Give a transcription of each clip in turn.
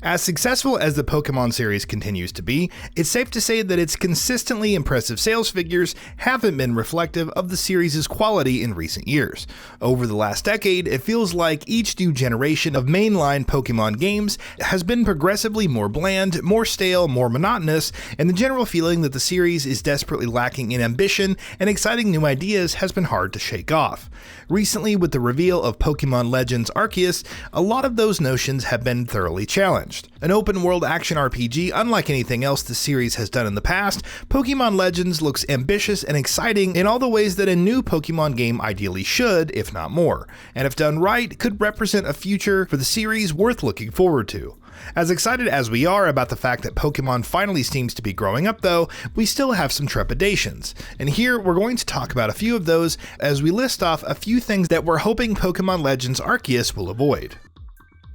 As successful as the Pokémon series continues to be, it's safe to say that its consistently impressive sales figures haven't been reflective of the series' quality in recent years. Over the last decade, it feels like each new generation of mainline Pokémon games has been progressively more bland, more stale, more monotonous, and the general feeling that the series is desperately lacking in ambition and exciting new ideas has been hard to shake off. Recently, with the reveal of Pokémon Legends Arceus, a lot of those notions have been thoroughly challenged. An open-world action RPG unlike anything else the series has done in the past, Pokémon Legends looks ambitious and exciting in all the ways that a new Pokémon game ideally should, if not more, and if done right, could represent a future for the series worth looking forward to. As excited as we are about the fact that Pokémon finally seems to be growing up though, we still have some trepidations, and here we're going to talk about a few of those as we list off a few things that we're hoping Pokémon Legends Arceus will avoid.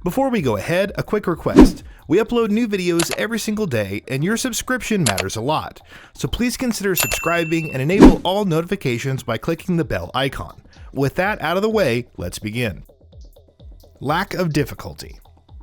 Before we go ahead, a quick request. We upload new videos every single day, and your subscription matters a lot, so please consider subscribing and enable all notifications by clicking the bell icon. With that out of the way, let's begin. Lack of difficulty.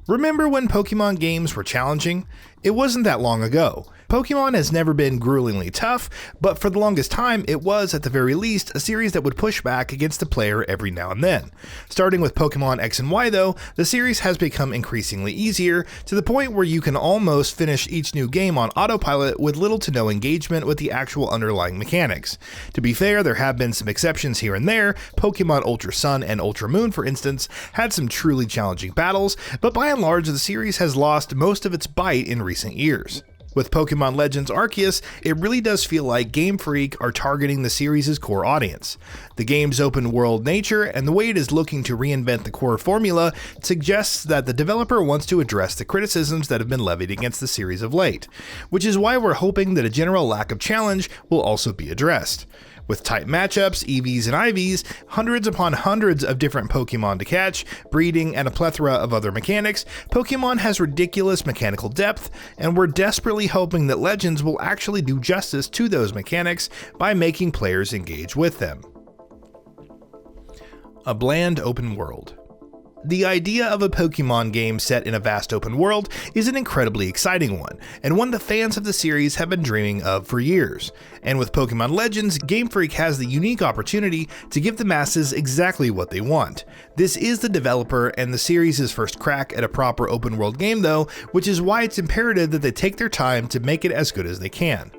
Remember when Pokemon games were challenging? It wasn't that long ago. Pokemon has never been gruelingly tough, but for the longest time it was, at the very least, a series that would push back against the player every now and then. Starting with Pokemon X and Y though, the series has become increasingly easier, to the point where you can almost finish each new game on autopilot with little to no engagement with the actual underlying mechanics. To be fair, there have been some exceptions here and there. Pokemon Ultra Sun and Ultra Moon, for instance, had some truly challenging battles, but by and large the series has lost most of its bite in recent years. With Pokémon Legends Arceus, it really does feel like Game Freak are targeting the series' core audience. The game's open world nature and the way it is looking to reinvent the core formula suggests that the developer wants to address the criticisms that have been levied against the series of late, which is why we're hoping that a general lack of challenge will also be addressed. With tight matchups, EVs and IVs, hundreds upon hundreds of different Pokemon to catch, breeding, and a plethora of other mechanics, Pokemon has ridiculous mechanical depth, and we're desperately hoping that Legends will actually do justice to those mechanics by making players engage with them. A bland open world. The idea of a Pokemon game set in a vast open world is an incredibly exciting one, and one the fans of the series have been dreaming of for years. And with Pokemon Legends, Game Freak has the unique opportunity to give the masses exactly what they want. This is the developer and the series' first crack at a proper open world game though, which is why it's imperative that they take their time to make it as good as they can.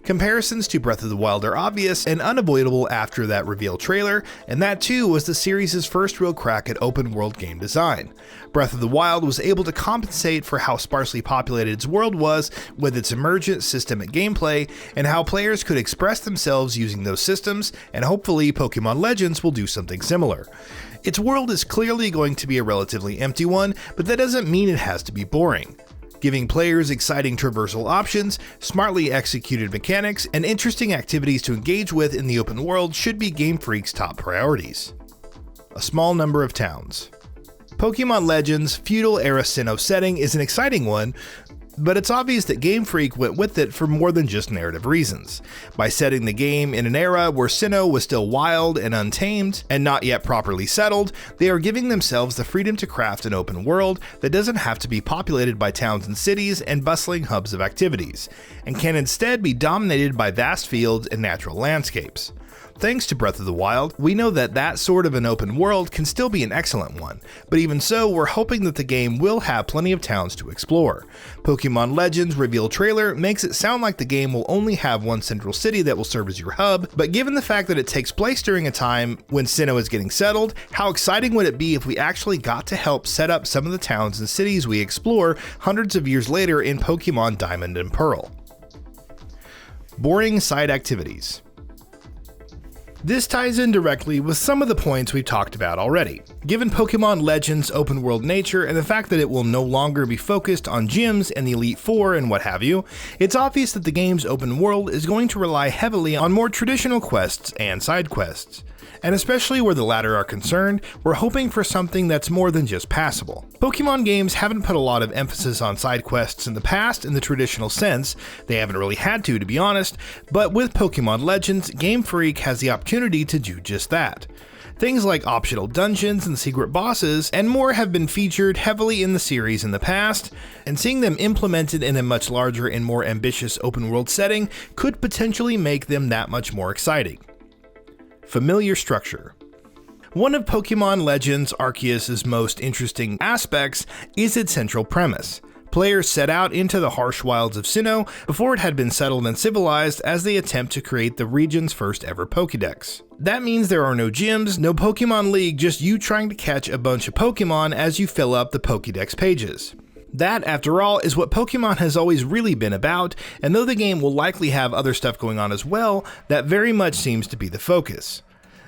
Comparisons to Breath of the Wild are obvious and unavoidable after that reveal trailer, and that too was the series' first real crack at open world game design. Breath of the Wild was able to compensate for how sparsely populated its world was with its emergent systemic gameplay, and how players could express themselves using those systems, and hopefully Pokemon Legends will do something similar. Its world is clearly going to be a relatively empty one, but that doesn't mean it has to be boring. Giving players exciting traversal options, smartly executed mechanics, and interesting activities to engage with in the open world should be Game Freak's top priorities. A small number of towns. Pokemon Legends' feudal-era Sinnoh setting is an exciting one, but it's obvious that Game Freak went with it for more than just narrative reasons. By setting the game in an era where Sinnoh was still wild and untamed, and not yet properly settled, they are giving themselves the freedom to craft an open world that doesn't have to be populated by towns and cities and bustling hubs of activities, and can instead be dominated by vast fields and natural landscapes. Thanks to Breath of the Wild, we know that that sort of an open world can still be an excellent one, but even so, we're hoping that the game will have plenty of towns to explore. Pokemon Legends reveal trailer makes it sound like the game will only have one central city that will serve as your hub, but given the fact that it takes place during a time when Sinnoh is getting settled, how exciting would it be if we actually got to help set up some of the towns and cities we explore hundreds of years later in Pokemon Diamond and Pearl? Boring side activities. This ties in directly with some of the points we've talked about already. Given Pokemon Legends' open world nature and the fact that it will no longer be focused on gyms and the Elite Four and what have you, it's obvious that the game's open world is going to rely heavily on more traditional quests and side quests. And especially where the latter are concerned, we're hoping for something that's more than just passable. Pokemon games haven't put a lot of emphasis on side quests in the past in the traditional sense. They haven't really had to be honest, but with Pokemon Legends, Game Freak has the opportunity to do just that. Things like optional dungeons and secret bosses and more have been featured heavily in the series in the past, and seeing them implemented in a much larger and more ambitious open world setting could potentially make them that much more exciting. Familiar structure. One of Pokemon Legends Arceus' most interesting aspects is its central premise. Players set out into the harsh wilds of Sinnoh before it had been settled and civilized as they attempt to create the region's first ever Pokédex. That means there are no gyms, no Pokemon League, just you trying to catch a bunch of Pokemon as you fill up the Pokédex pages. That, after all, is what Pokemon has always really been about, and though the game will likely have other stuff going on as well, that very much seems to be the focus.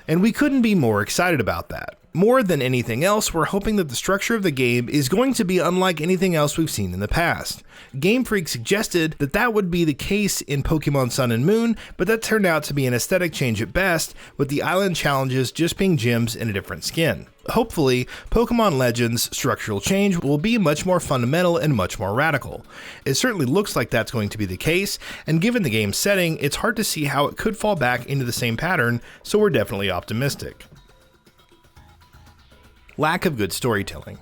And we couldn't be more excited about that. More than anything else, we're hoping that the structure of the game is going to be unlike anything else we've seen in the past. Game Freak suggested that that would be the case in Pokemon Sun and Moon, but that turned out to be an aesthetic change at best, with the island challenges just being gyms in a different skin. Hopefully, Pokemon Legends' structural change will be much more fundamental and much more radical. It certainly looks like that's going to be the case, and given the game's setting, it's hard to see how it could fall back into the same pattern, so we're definitely optimistic. Lack of good storytelling.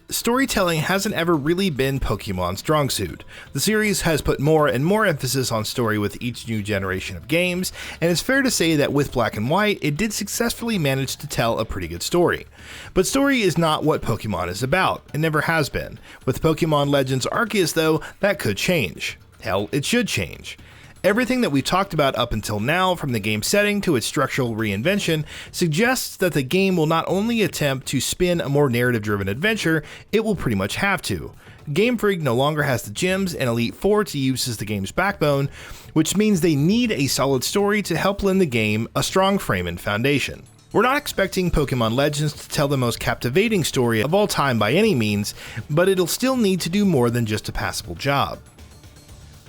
Storytelling hasn't ever really been Pokemon's strong suit. The series has put more and more emphasis on story with each new generation of games, and it's fair to say that with Black and White, it did successfully manage to tell a pretty good story. But story is not what Pokemon is about, it never has been. With Pokemon Legends Arceus though, that could change. Hell, it should change. Everything that we've talked about up until now, from the game setting to its structural reinvention, suggests that the game will not only attempt to spin a more narrative-driven adventure, it will pretty much have to. Game Freak no longer has the gyms and Elite Four to use as the game's backbone, which means they need a solid story to help lend the game a strong frame and foundation. We're not expecting Pokemon Legends to tell the most captivating story of all time by any means, but it'll still need to do more than just a passable job.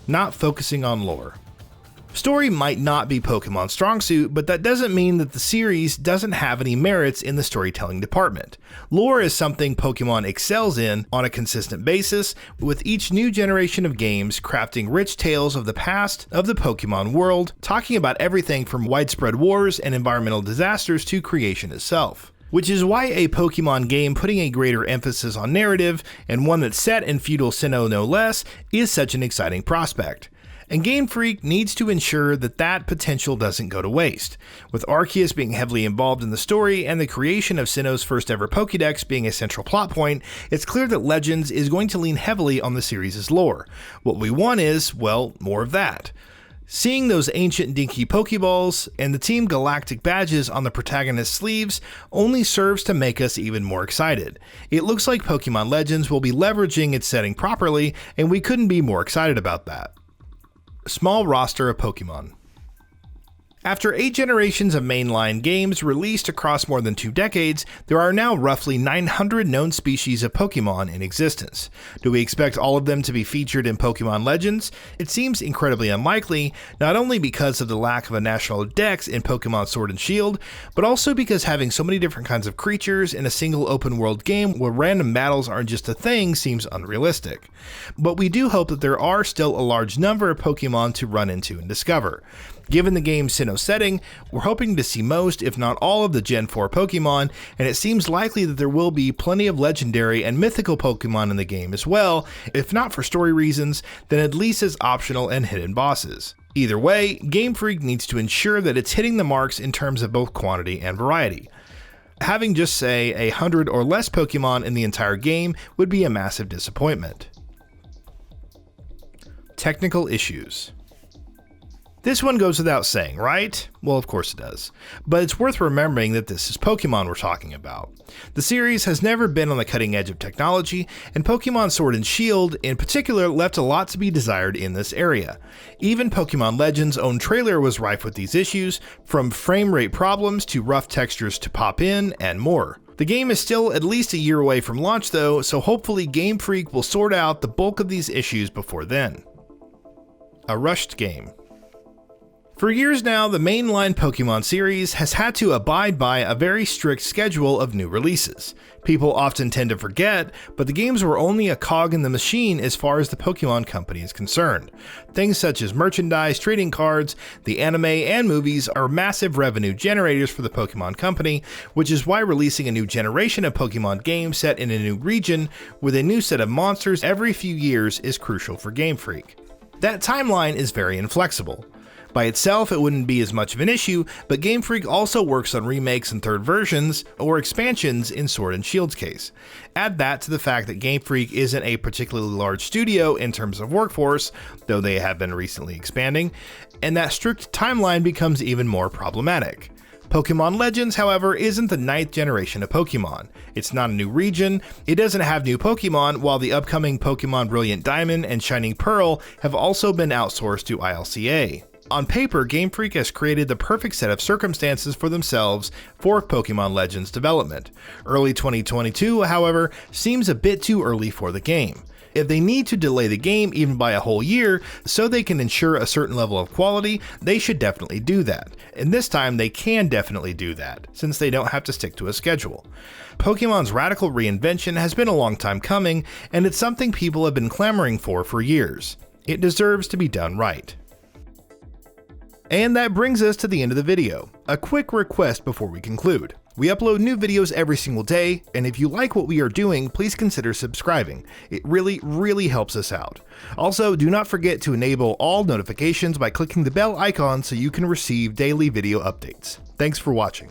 Not focusing on lore. Story might not be Pokemon's strong suit, but that doesn't mean that the series doesn't have any merits in the storytelling department. Lore is something Pokemon excels in on a consistent basis, with each new generation of games crafting rich tales of the past of the Pokemon world, talking about everything from widespread wars and environmental disasters to creation itself. Which is why a Pokemon game putting a greater emphasis on narrative, and one that's set in feudal Sinnoh no less, is such an exciting prospect. And Game Freak needs to ensure that that potential doesn't go to waste. With Arceus being heavily involved in the story and the creation of Sinnoh's first ever Pokédex being a central plot point, it's clear that Legends is going to lean heavily on the series' lore. What we want is, well, more of that. Seeing those ancient dinky Pokeballs and the Team Galactic badges on the protagonist's sleeves only serves to make us even more excited. It looks like Pokemon Legends will be leveraging its setting properly, and we couldn't be more excited about that. Small roster of Pokemon. After 8 generations of mainline games released across more than 2 decades, there are now roughly 900 known species of Pokemon in existence. Do we expect all of them to be featured in Pokemon Legends? It seems incredibly unlikely, not only because of the lack of a national dex in Pokemon Sword and Shield, but also because having so many different kinds of creatures in a single open world game where random battles aren't just a thing seems unrealistic. But we do hope that there are still a large number of Pokemon to run into and discover. Given the game's Sinnoh setting, we're hoping to see most, if not all, of the Gen 4 Pokemon, and it seems likely that there will be plenty of legendary and mythical Pokemon in the game as well, if not for story reasons, then at least as optional and hidden bosses. Either way, Game Freak needs to ensure that it's hitting the marks in terms of both quantity and variety. Having just, say, 100 or less Pokemon in the entire game would be a massive disappointment. Technical issues. This one goes without saying, right? Well, of course it does. But it's worth remembering that this is Pokemon we're talking about. The series has never been on the cutting edge of technology, and Pokemon Sword and Shield in particular left a lot to be desired in this area. Even Pokemon Legends' own trailer was rife with these issues, from frame rate problems to rough textures to pop in, and more. The game is still at least a year away from launch though, so hopefully Game Freak will sort out the bulk of these issues before then. A rushed game. For years now, the mainline Pokémon series has had to abide by a very strict schedule of new releases. People often tend to forget, but the games were only a cog in the machine as far as the Pokémon company is concerned. Things such as merchandise, trading cards, the anime, and movies are massive revenue generators for the Pokémon company, which is why releasing a new generation of Pokémon games set in a new region with a new set of monsters every few years is crucial for Game Freak. That timeline is very inflexible. By itself, it wouldn't be as much of an issue, but Game Freak also works on remakes and third versions, or expansions in Sword and Shield's case. Add that to the fact that Game Freak isn't a particularly large studio in terms of workforce, though they have been recently expanding, and that strict timeline becomes even more problematic. Pokémon Legends, however, isn't the 9th generation of Pokémon. It's not a new region, it doesn't have new Pokémon, while the upcoming Pokémon Brilliant Diamond and Shining Pearl have also been outsourced to ILCA. On paper, Game Freak has created the perfect set of circumstances for themselves for Pokémon Legends development. Early 2022, however, seems a bit too early for the game. If they need to delay the game even by a whole year so they can ensure a certain level of quality, they should definitely do that. And this time they can definitely do that, since they don't have to stick to a schedule. Pokemon's radical reinvention has been a long time coming, and it's something people have been clamoring for years. It deserves to be done right. And that brings us to the end of the video. A quick request before we conclude. We upload new videos every single day, and if you like what we are doing, please consider subscribing. It really helps us out. Also, do not forget to enable all notifications by clicking the bell icon so you can receive daily video updates. Thanks for watching.